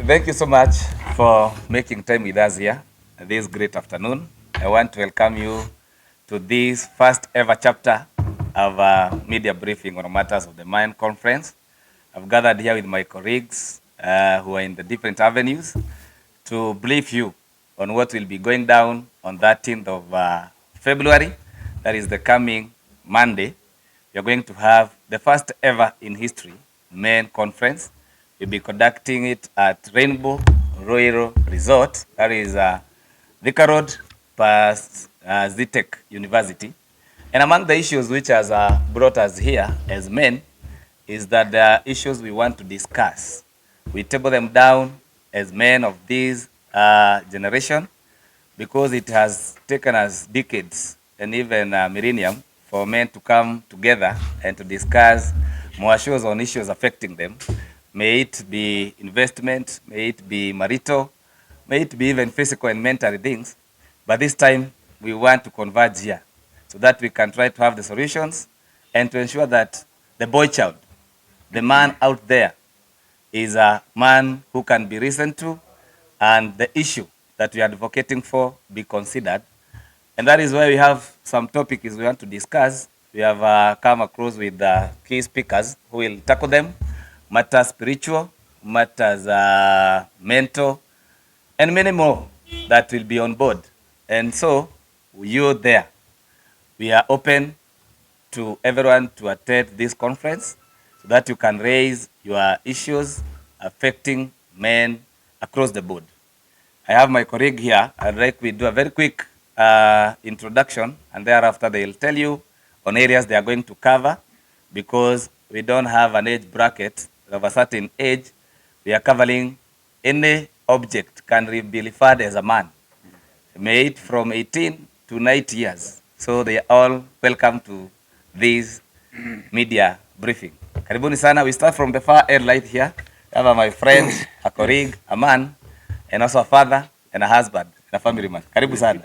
Thank you so much for making time with us here this great afternoon. I want to welcome you to this first ever chapter of a media briefing on matters of the Mind Conference. I've gathered here with my colleagues who are in the different avenues to brief you on what will be going down on 13th of February. That is the coming Monday. We are going to have the first ever in history main conference. We'll be conducting it at Rainbow Royal Resort, that is Thika Road past Zitech University. And among the issues which has brought us here as men is that there are issues we want to discuss. We table them down as men of this generation because it has taken us decades and even a millennium for men to come together and to discuss more issues on issues affecting them. May it be investment, may it be marital, may it be even physical and mental things. But this time, we want to converge here so that we can try to have the solutions and to ensure that the boy child, the man out there, is a man who can be listened to and the issue that we are advocating for be considered. And that is why we have some topics we want to discuss. We have come across with key speakers who will tackle them. Matters spiritual, matters mental, and many more that will be on board. And so, you there, we are open to everyone to attend this conference so that you can raise your issues affecting men across the board. I have my colleague here. I'd like we do a very quick introduction, and thereafter they'll tell you on areas they are going to cover, because we don't have an age bracket of a certain age. We are covering any object can be referred as a man, made from 18 to 90 years. So they are all welcome to this media briefing. Karibuni sana. We start from the far end right here. I have my friend, a colleague, a man, and also a father and a husband and a family man. Karibu sana.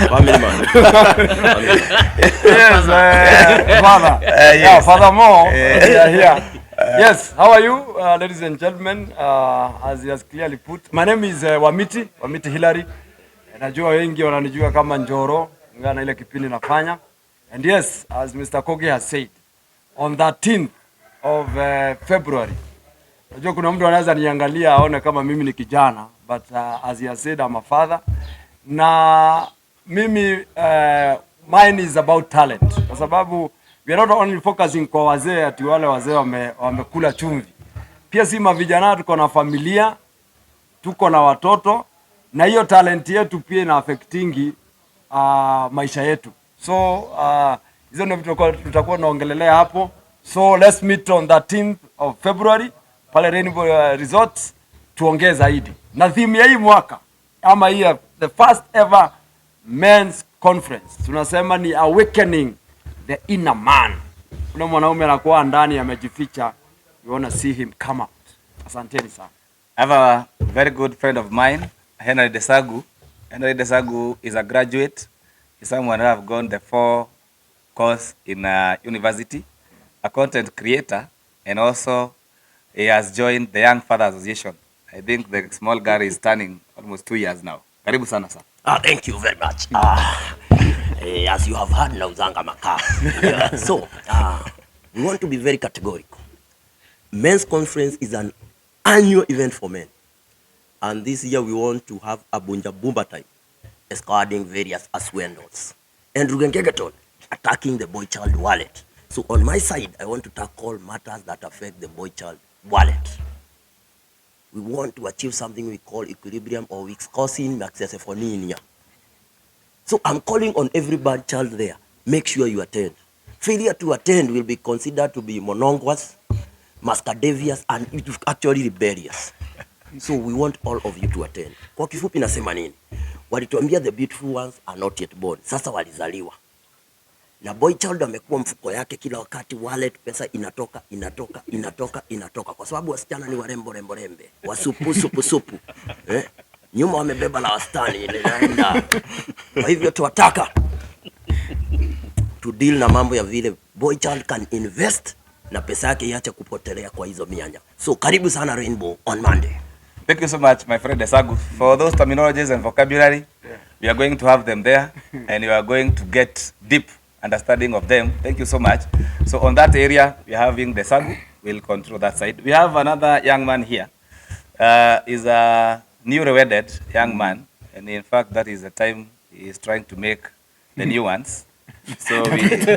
Family man. Yes, father. Yes. Yeah, furthermore, here. Yes, how are you, ladies and gentlemen? As he has clearly put, my name is Wamitii Hillary. Najua wengi wananijua kama Njoro, ngana ile kipindi nafanya. And yes, as Mr. Kogi has said, on 13th of February, najua kuna mtu anaweza niangalia aone kama mimi ni kijana, but as he has said, I'm a father. Na mimi mine is about talent, kwa sababu we are not only focusing kwa wazee ati wale wazee wamekula chumvi. Pia si mavijana, tuko na familia, tuko na watoto, na hiyo talent yetu pia ina affectingi maisha yetu. So hizo ndio vitu tutakuwa naongelelea hapo. So let's meet on 13th of February pale Rainbow Resort, tuongee zaidi. Na theme ya hii mwaka ama hii the first ever men's conference, tunasema ni awakening the inner man. Ule mwanaume anakuwa ndani amejificha, you want to see him come out. Asanteni sana. I have a very good friend of mine, Henry Desagu. Henry Desagu is a graduate. He's someone who have gone the 4 course in university, a content creator, and also he has joined the Young Father Association. I think the small girl is turning almost 2 years now. Karibu sana sir. Thank you very much. As you have heard, nauzanga makaa. So, we want to be very categorical. Men's conference is an annual event for men. And this year we want to have a bunja bumba time, escorting various aswendos. And Rugengegeton, attacking the boy child wallet. So on my side, I want to tackle matters that affect the boy child wallet. We want to achieve something we call equilibrium or Wisconsin maxesophonia. So I'm calling on every bad child there. Make sure you attend. Failure to attend will be considered to be mononguous, mascadavious, and it is actually rebellious. So we want all of you to attend. Kwa kifupi nasema nini? Walituambia the beautiful ones are not yet born. Sasa walizaliwa. Na boy child amekuwa mfuko yake kila wakati, wallet, pesa inatoka. Kwa sababu wasichana ni warembo rembe. Wasupu. Nyuma wamebeba la wastani inaenda. Kwa hivyo tuwataka to deal na mambo ya vile boy child can invest na pesa yake iache kupotelea kwa hizo mianya. So karibu sana Rainbow on Monday. Thank you so much, my friend Desagu, for those terminologies and vocabulary. We are going to have them there, and you are going to get deep understanding of them. Thank you so much. So on that area, we are having Desagu. We'll control that side. We have another young man here. Is a newly wedded young man, and in fact, that is the time he is trying to make the new ones. So we, the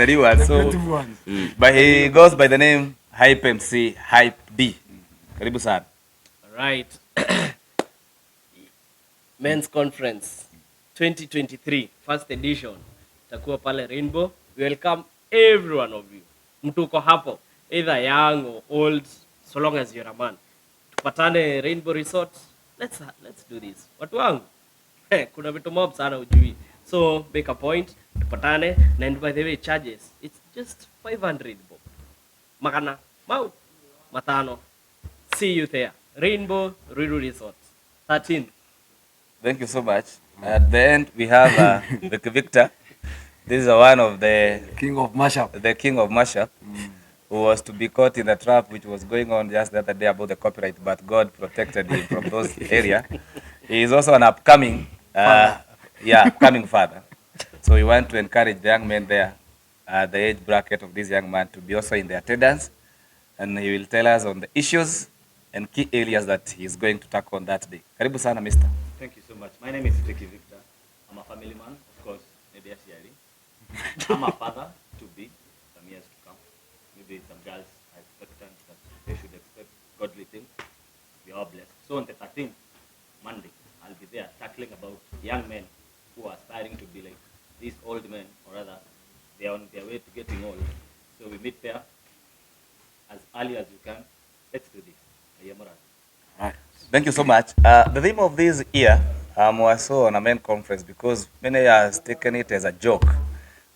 new ones. So, but he goes by the name Hype MC, Hype D. Karibu sana. All right. Men's Conference 2023 first edition takuwa pale Rainbow. We welcome every one of you. Mtu uko hapo, either young or old, so long as you're a man. Tupatane Rainbow Resort. Let's do this. Watu wangu. Kuna vitu mob sana ujui. So make a point. Tupatane, and by the way charges, it's just 500 bob. Makana mau matano. See you there. Rainbow Ruiru Resort 13. Thank you so much. At the end, we have Victor. This is one of the king of mashup. The king of mashup, who was to be caught in the trap which was going on just the other day about the copyright, but God protected him from those area. He is also an upcoming, upcoming father. So we want to encourage the young men there, the age bracket of this young man, to be also in the attendance, and he will tell us on the issues and key areas that he is going to tackle on that day. Karibu sana, Mr. Thank you so much. My name is Victor. I'm a family man, of course, maybe a CRE. I'm a father to be some years to come. Maybe some girls are expectant that they should expect godly things. We are all blessed. So on the 13th, Monday, I'll be there tackling about young men who are aspiring to be like these old men, or rather, they are on their way to getting old. So we meet there as early as you can. Let's do this. Right. Thank you so much. The theme of this year was so on a main conference because many has taken it as a joke.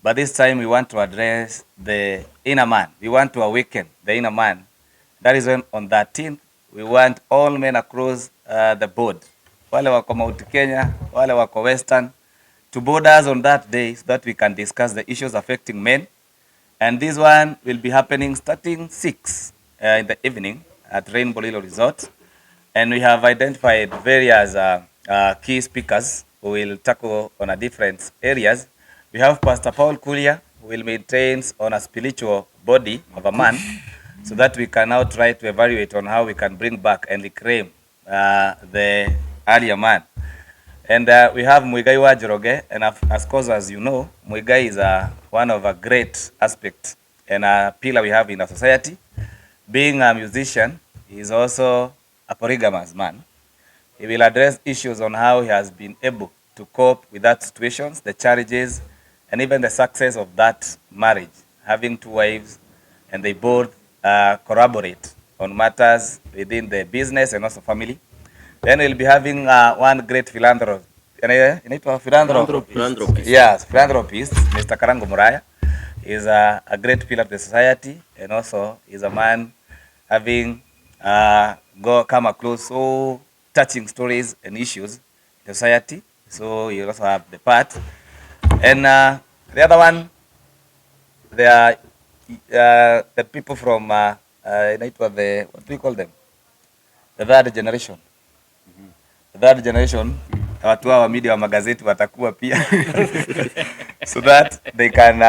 But this time we want to address the inner man. We want to awaken the inner man. That is when on 13th we want all men across the board. Wale wako Mount Kenya, wale wako Western, to board us on that day so that we can discuss the issues affecting men. And this one will be happening starting 6 in the evening at Rainbow Lilo Resort. And we have identified various key speakers who will tackle on a different areas. We have Pastor Paul Kulia, who will maintain on a spiritual body of a man, so that we can now try to evaluate on how we can bring back and reclaim the earlier man. And we have Muigai wa Njoroge, and of course, as you know, Muigai is one of a great aspect and a pillar we have in our society. Being a musician, he is also a polygamous man. He will address issues on how he has been able to cope with that situations, the challenges, and even the success of that marriage, having 2 wives, and they both collaborate on matters within the business and also family. Then we'll be having one great philanthropist. Yes, philanthropist, Mr. Karangu is a great pillar of the society, and also is a man having come across so touching stories and issues in society. So you also have the part. And the other one, they are the people from what do you call them? The third generation. The third generation, watu wa media wa magazeti watakuwa pia so that they can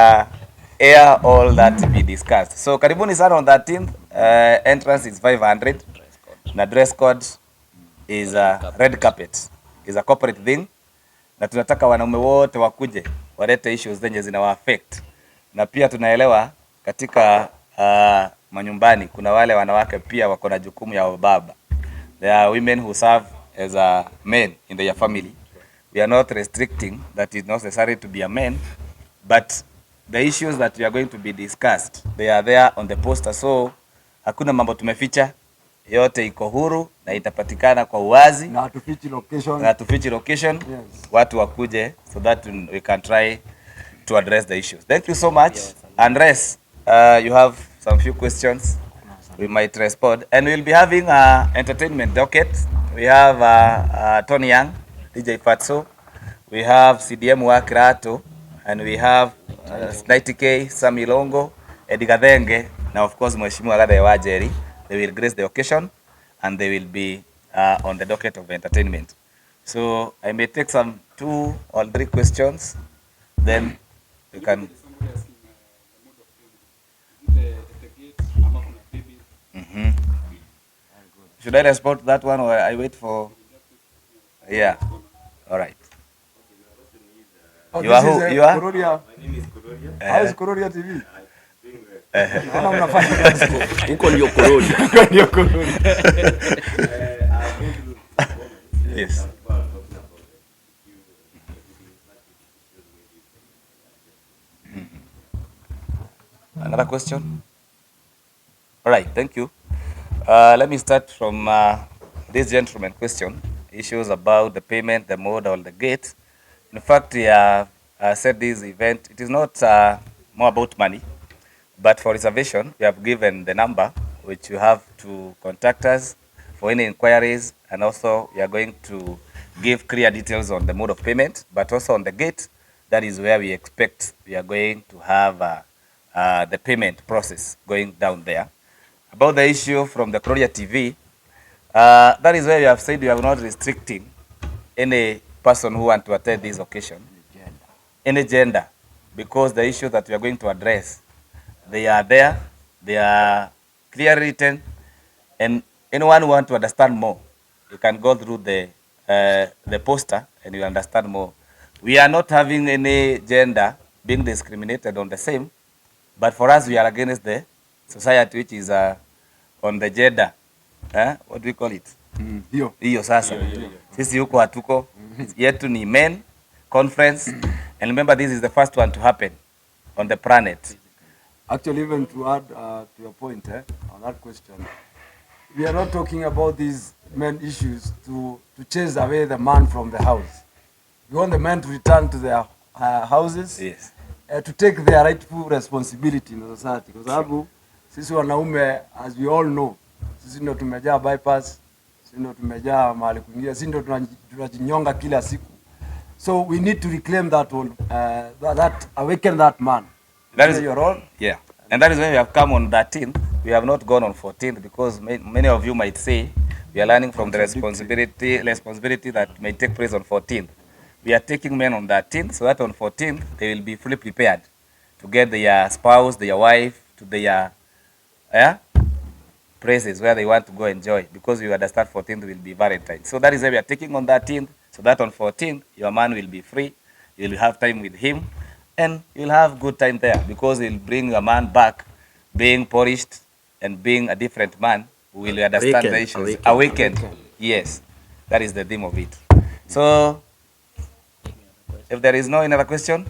air all that to be discussed. So karibuni sana on 13th. Entrance is 500. Na dress code is a red carpet. Is a corporate thing. Na tunataka wanaume wote wakuje walete issues zenye zinawa affect. Na pia tunaelewa katika manyumbani kuna wale wanawake pia wako na jukumu ya baba. There are women who serve as a men in their family. We are not restricting that it's necessary to be a man, but the issues that we are going to be discussed, they are there on the poster. So hakuna mambo tumeficha, yote iko huru na itapatikana kwa uwazi na tufichi location, Yes. Watu wakuje so that we can try to address the issues. Thank you so much. Andres, you have some few questions we might respond, and we'll be having entertainment docket. We have Tony Young, DJ Fatso. We have CDM wa Kirato, and we have 90K, Sami Longo, Edgar Denge, now of course Mheshimiwa Gade Wajeri. They will grace the occasion and they will be on the docket of entertainment. So I may take some 2 or 3 questions, then you can. Should I respond to that one or I wait for? Yeah. All right. Oh, you are who? You are? My name is Kuroria. How is Kuroria TV? Huko ndio Kuroria. Huko ndio Kuroria. Yes. Another question? All right, thank you. Let me start from this gentleman question. Issues about the payment, the mode, or the gate. In fact, we have said this event, it is not more about money, but for reservation, we have given the number which you have to contact us for any inquiries, and also we are going to give clear details on the mode of payment, but also on the gate. That is where we expect we are going to have the payment process going down there. About the issue from the Kuroria TV, that is where we have said we are not restricting any person who want to attend this occasion, any gender, because the issue that we are going to address, they are there, they are clearly written, and anyone who want to understand more, you can go through the poster and you understand more. We are not having any gender being discriminated on the same, but for us, we are against the society which is on the gender. What do we call it? Hiyo sasa. Sisi huko hatuko. Yetu ni men conference. And remember, this is the first one to happen on the planet. Actually, even to add to your point on that question, we are not talking about these men issues to chase away the man from the house. We want the men to return to their houses. Yes. To take their rightful responsibility in the society. Kwa sababu sisi wanaume, as we all know, sisi ndio tumejaa bypass, sisi ndio tumejaa mahali kwingine, sisi ndio tunajinyonga kila siku. So we need to reclaim that all, that awaken that man. That is your role. Yeah. And that is why we have come on 13th. We have not gone on 14th because many of you might say we are learning from the responsibility that may take place on 14th. We are taking men on 13th, so that on 14th they will be fully prepared to get their spouse, their wife to their places where they want to go enjoy, because you understand 14th will be Valentine. So that is why we are taking on 13th, so that on 14th your man will be free, you will have time with him, and you'll have good time there, because he'll bring your man back being polished and being a different man who will understand the issues. Awakened. Yes, that is the theme of it. So if there is no another question,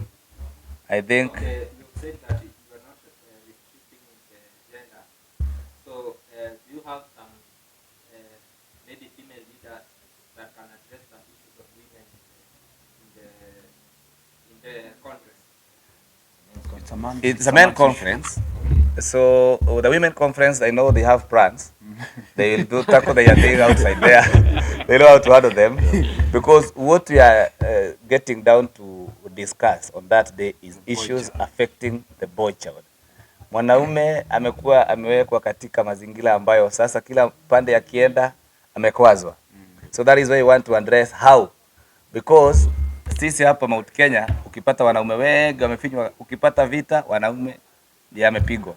I think. Okay, you said that you are not restricting the gender. So do you have some maybe female leaders that can address some issues of women in the conference? It's a men conference. So the women conference, I know they have plans. They will do tackle their thing outside there. They know how to handle them, because what we are getting down to discuss on that day is issues affecting the boy child. Mwanaume amewekwa katika mazingira ambayo sasa kila pande yakienda amekwazwa. So that is why we want to address how, because sisi hapa Mount Kenya ukipata wanaume wengi wamefinywa, ukipata vita wanaume ndiye amepigwa.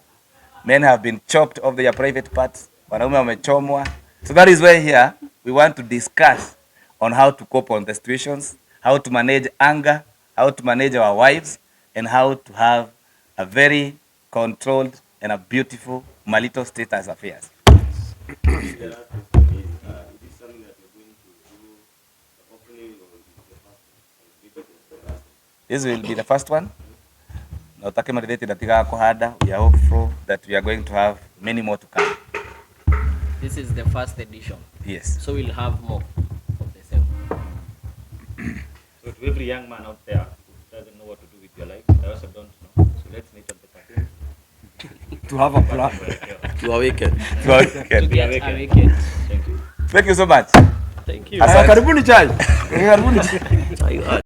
Men have been chopped off their private parts. Wanaume wamechomwa. So that is why here we want to discuss on how to cope on the situations, how to manage anger, how to manage our wives, and how to have a very controlled and a beautiful marital status affairs. This will be the first one. We are hopeful that we are going to have many more to come. This is the first edition. Yes. So we'll have more of the same. So to every young man out there who doesn't know what to do with your life, I also don't know. So let's meet on the 13th. To have a plan. To awaken. To get awakened. Thank you. Thank you so much. Thank you. Karibuni chai. Karibuni chai.